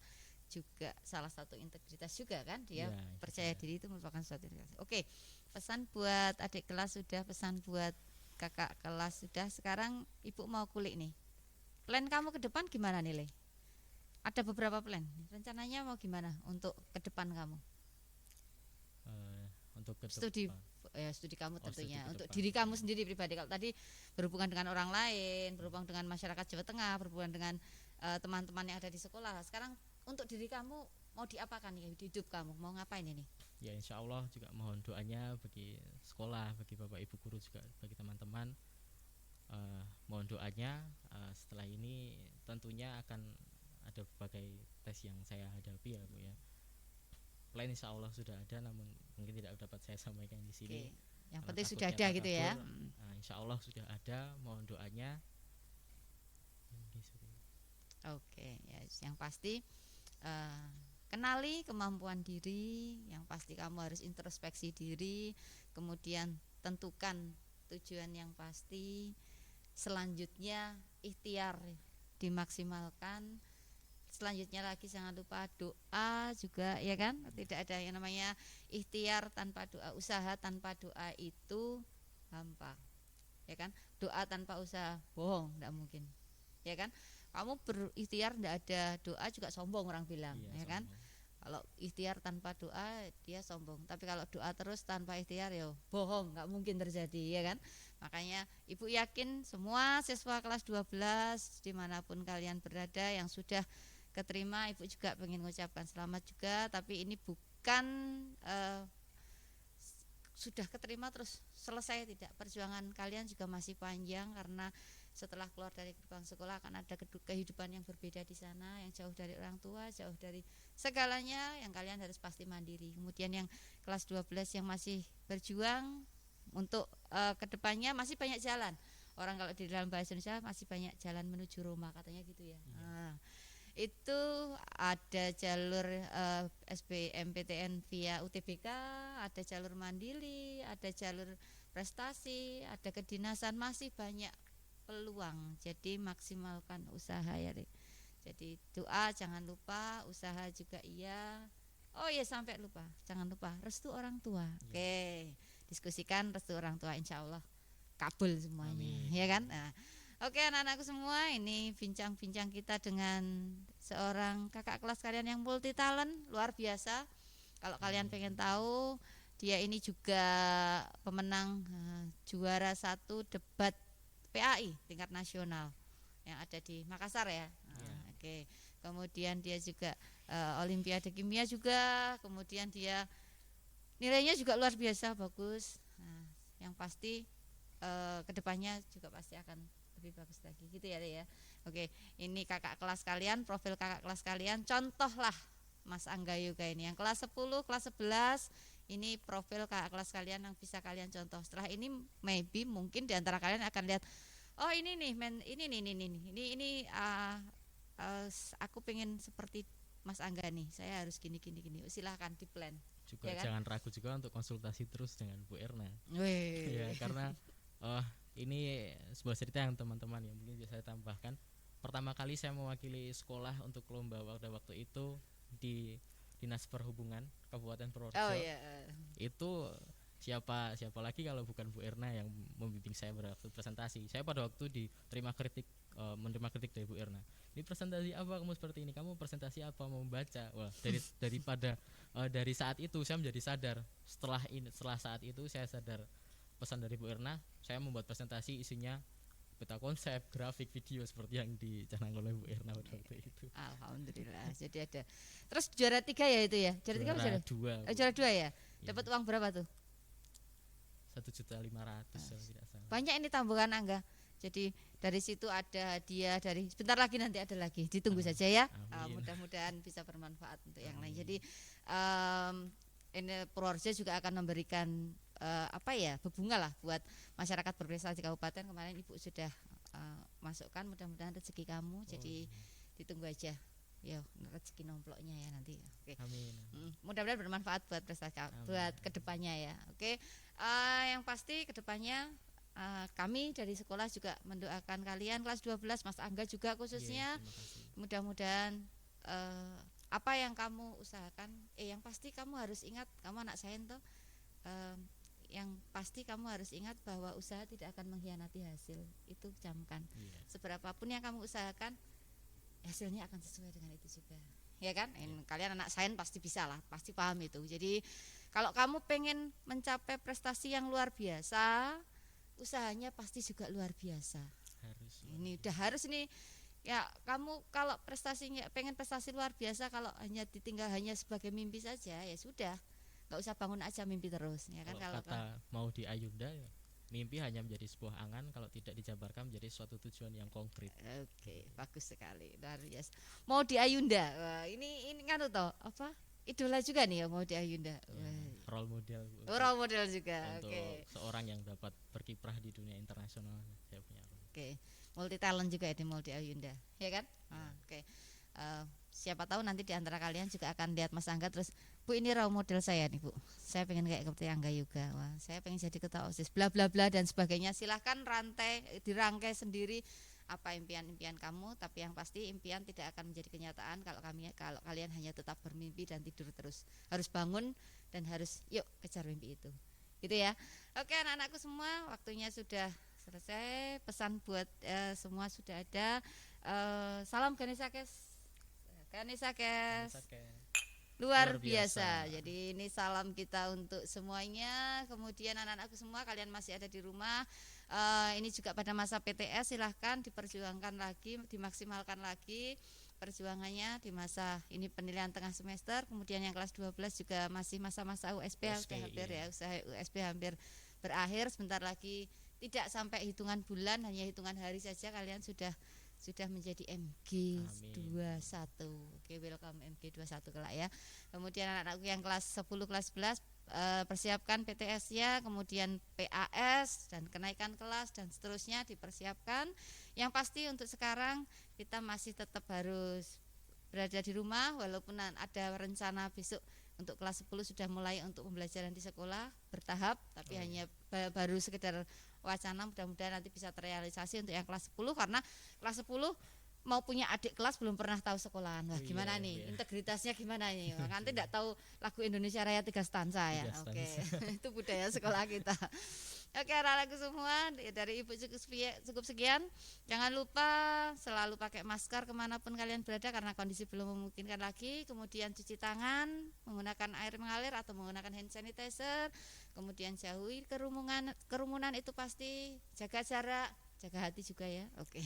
salah satu integritas juga kan, dia percaya diri itu merupakan suatu integritas. Oke, pesan buat adik kelas sudah, pesan buat kakak kelas sudah. Sekarang Ibu mau kulik nih. Plan kamu ke depan gimana nih, Le? Ada beberapa plan. Rencananya mau gimana untuk ke depan kamu? Untuk ke studi kamu tentunya, untuk diri kamu sendiri pribadi. Kalau tadi berhubungan dengan orang lain, berhubungan dengan masyarakat Jawa Tengah, berhubungan dengan teman-teman yang ada di sekolah. Sekarang untuk diri kamu mau diapakan ya di hidup kamu? Mau ngapain ini? Ya insya Allah juga mohon doanya bagi sekolah, bagi Bapak Ibu guru juga, bagi teman-teman. Mohon doanya setelah ini tentunya akan ada berbagai tes yang saya hadapi ya Bu ya. Plan insya Allah sudah ada, namun mungkin tidak dapat saya sampaikan di sini. Yang penting sudah ada gitu ya. Insya Allah sudah ada, mohon doanya. Oke, ya, yang pasti kenali kemampuan diri, yang pasti kamu harus introspeksi diri, kemudian tentukan tujuan yang pasti. Selanjutnya ikhtiar dimaksimalkan. Selanjutnya lagi jangan lupa doa juga ya kan. Tidak ada yang namanya ikhtiar tanpa doa, usaha tanpa doa itu hampa ya kan. Doa tanpa usaha bohong, tidak mungkin ya kan. Kamu berikhtiar tidak ada doa juga sombong orang bilang ya kan. Kalau ikhtiar tanpa doa dia sombong, tapi kalau doa terus tanpa ikhtiar ya bohong, nggak mungkin terjadi ya kan. Makanya Ibu yakin semua siswa kelas 12 dimanapun kalian berada yang sudah keterima, Ibu juga pengen mengucapkan selamat juga. Tapi ini bukan sudah keterima terus selesai, tidak. Perjuangan kalian juga masih panjang, karena setelah keluar dari gerbang sekolah akan ada kehidupan yang berbeda di sana, yang jauh dari orang tua, jauh dari segalanya, yang kalian harus pasti mandiri. Kemudian yang kelas 12 yang masih berjuang untuk kedepannya masih banyak jalan. Orang kalau di dalam bahasa Indonesia masih banyak jalan menuju Roma katanya gitu ya. Itu ada jalur SBMPTN via UTBK, ada jalur mandiri, ada jalur prestasi, ada kedinasan, masih banyak peluang. Jadi maksimalkan usaha ya. Jadi doa jangan lupa, usaha juga iya. Oh ya sampai lupa, jangan lupa restu orang tua. Oke, diskusikan restu orang tua, insya Allah kabul semuanya. Amin. Ya kan. Nah, Oke anak-anakku semua, ini bincang-bincang kita dengan seorang kakak kelas kalian yang multi talent, luar biasa. Kalau kalian pengen tahu, dia ini juga pemenang juara 1 debat PAI tingkat nasional yang ada di Makassar ya. Oke. Kemudian dia juga Olimpiade Kimia juga, kemudian dia nilainya juga luar biasa bagus. Nah, yang pasti kedepannya juga pasti akan lebih bagus lagi gitu ya ya. Oke, ini kakak kelas kalian, profil kakak kelas kalian, contohlah Mas Angga Yoga ini yang kelas 10, kelas 11, ini profil kakak kelas kalian yang bisa kalian contoh. Setelah ini maybe mungkin di antara kalian akan lihat, oh ini nih ini aku pengen seperti Mas Angga nih, saya harus gini. Silahkan di plan. Juga Ya kan? jangan ragu juga untuk konsultasi terus dengan Bu Erna. Wih. Ya, karena ini sebuah cerita yang teman-teman yang mungkin bisa saya tambahkan. Pertama kali saya mewakili sekolah untuk lomba pada waktu itu di Dinas Perhubungan Kabupaten Purworejo. Oh iya. Itu siapa lagi kalau bukan Bu Erna yang membimbing saya pada waktu presentasi. Saya pada waktu menerima kritik dari Bu Erna. Ini presentasi apa kamu seperti ini? Kamu presentasi apa mau membaca? Wah, dari saat itu saya menjadi sadar. Setelah saat itu saya sadar pesan dari Bu Erna, saya membuat presentasi isinya peta konsep, grafik, video seperti yang dicanangkan oleh Bu Erna pada waktu itu. Alhamdulillah. Jadi ada. Terus juara 3 ya itu ya? Juara 3 apa juara 2? Juara 2 ya? Iya. Dapat uang berapa tuh? 1.500.000 kalau tidak salah. Banyak ini tabungan Angga. Jadi dari situ ada hadiah dari sebentar lagi nanti ada lagi. Ditunggu saja ya. Mudah-mudahan bisa bermanfaat untuk yang lain. Jadi ini Purworejo juga akan memberikan berbunga lah buat masyarakat berprestasi kabupaten. Kemarin Ibu sudah masukkan, mudah-mudahan rezeki kamu. Jadi ditunggu aja. Ya, rezeki nomploknya ya nanti. Oke. Amin. Mudah-mudahan bermanfaat buat prestasi buat kedepannya ya. Oke. Yang pasti kedepannya kami dari sekolah juga mendoakan kalian kelas 12 Mas Angga juga khususnya. Mudah-mudahan apa yang kamu usahakan, yang pasti kamu harus ingat, kamu anak sains toh, yang pasti kamu harus ingat bahwa usaha tidak akan mengkhianati hasil. Itu camkan. Seberapapun yang kamu usahakan, hasilnya akan sesuai dengan itu juga. Ya kan? Kalian anak sains pasti bisa lah, pasti paham itu. Jadi kalau kamu pengen mencapai prestasi yang luar biasa, usahanya pasti juga luar biasa. Harus ini ya. Kamu kalau pengen prestasi luar biasa, kalau ditinggal hanya sebagai mimpi saja, ya sudah, nggak usah bangun aja mimpi terus ya kan. Kalau kata mau di Ayunda, mimpi hanya menjadi sebuah angan kalau tidak dijabarkan menjadi suatu tujuan yang konkret. Oke, bagus sekali, luar biasa. Mau di Ayunda, wah, ini kan apa? Idola juga nih ya mau di Ayunda. Role model. Role model juga. Untuk seorang yang dapat berkiprah di dunia internasional, saya punya. Oke, multi talent juga ya di Multi Ayunda, ya kan? Oke. Siapa tahu nanti di antara kalian juga akan lihat Mas Angga terus, Bu ini role model saya nih Bu, saya pengen kayak seperti Angga juga, wah saya pengen jadi ketua OSIS, bla bla bla dan sebagainya. Silahkan dirangkai sendiri apa impian-impian kamu, tapi yang pasti impian tidak akan menjadi kenyataan kalau kalian hanya tetap bermimpi dan tidur terus. Harus bangun dan harus yuk kejar mimpi itu, gitu ya. Oke anak-anakku semua, waktunya sudah selesai. Pesan buat semua sudah ada. Salam Ganesakes. Luar biasa. Jadi ini salam kita untuk semuanya. Kemudian anak-anakku semua, kalian masih ada di rumah, ini juga pada masa PTS, silahkan diperjuangkan lagi, dimaksimalkan lagi perjuangannya di masa ini penilaian tengah semester. Kemudian yang kelas 12 juga masih masa-masa USP hampir ya, usaha USP hampir berakhir, sebentar lagi, tidak sampai hitungan bulan, hanya hitungan hari saja kalian sudah menjadi MG21. Oke, welcome MG21 kelak ya. Kemudian anak-anakku yang kelas 10, kelas 11 persiapkan PTS-nya, kemudian PAS dan kenaikan kelas dan seterusnya dipersiapkan. Yang pasti untuk sekarang kita masih tetap harus berada di rumah, walaupun ada rencana besok untuk kelas 10 sudah mulai untuk pembelajaran di sekolah bertahap, tapi hanya baru sekedar wacana. Mudah-mudahan nanti bisa terrealisasi untuk yang kelas 10, karena kelas 10 mau punya adik kelas belum pernah tahu sekolahan. Wah, gimana nih? Integritasnya gimana nih? Nanti tidak tahu lagu Indonesia Raya 3 stanza ya. Oke. Itu budaya sekolah kita. Oke, anak-anakku semua, dari Ibu cukup sekian. Jangan lupa selalu pakai masker kemanapun kalian berada karena kondisi belum memungkinkan lagi. Kemudian cuci tangan menggunakan air mengalir atau menggunakan hand sanitizer. Kemudian jauhi kerumunan itu pasti. Jaga jarak, jaga hati juga ya. Oke.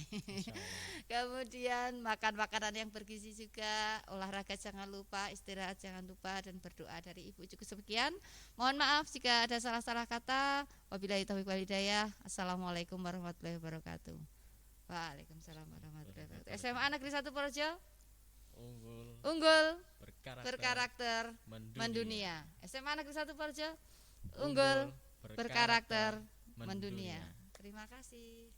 Kemudian makan makanan yang bergizi juga. Olahraga jangan lupa, istirahat jangan lupa, dan berdoa. Dari Ibu cukup sekian. Mohon maaf jika ada salah-salah kata. Wabillahi taufiq wal hidayah. Assalamualaikum warahmatullahi wabarakatuh. Waalaikumsalam warahmatullahi wabarakatuh. SMA Negeri 1 Purworejo. Unggul berkarakter mendunia. SMA Negeri 1 Purworejo. Unggul berkarakter mendunia. Terima kasih.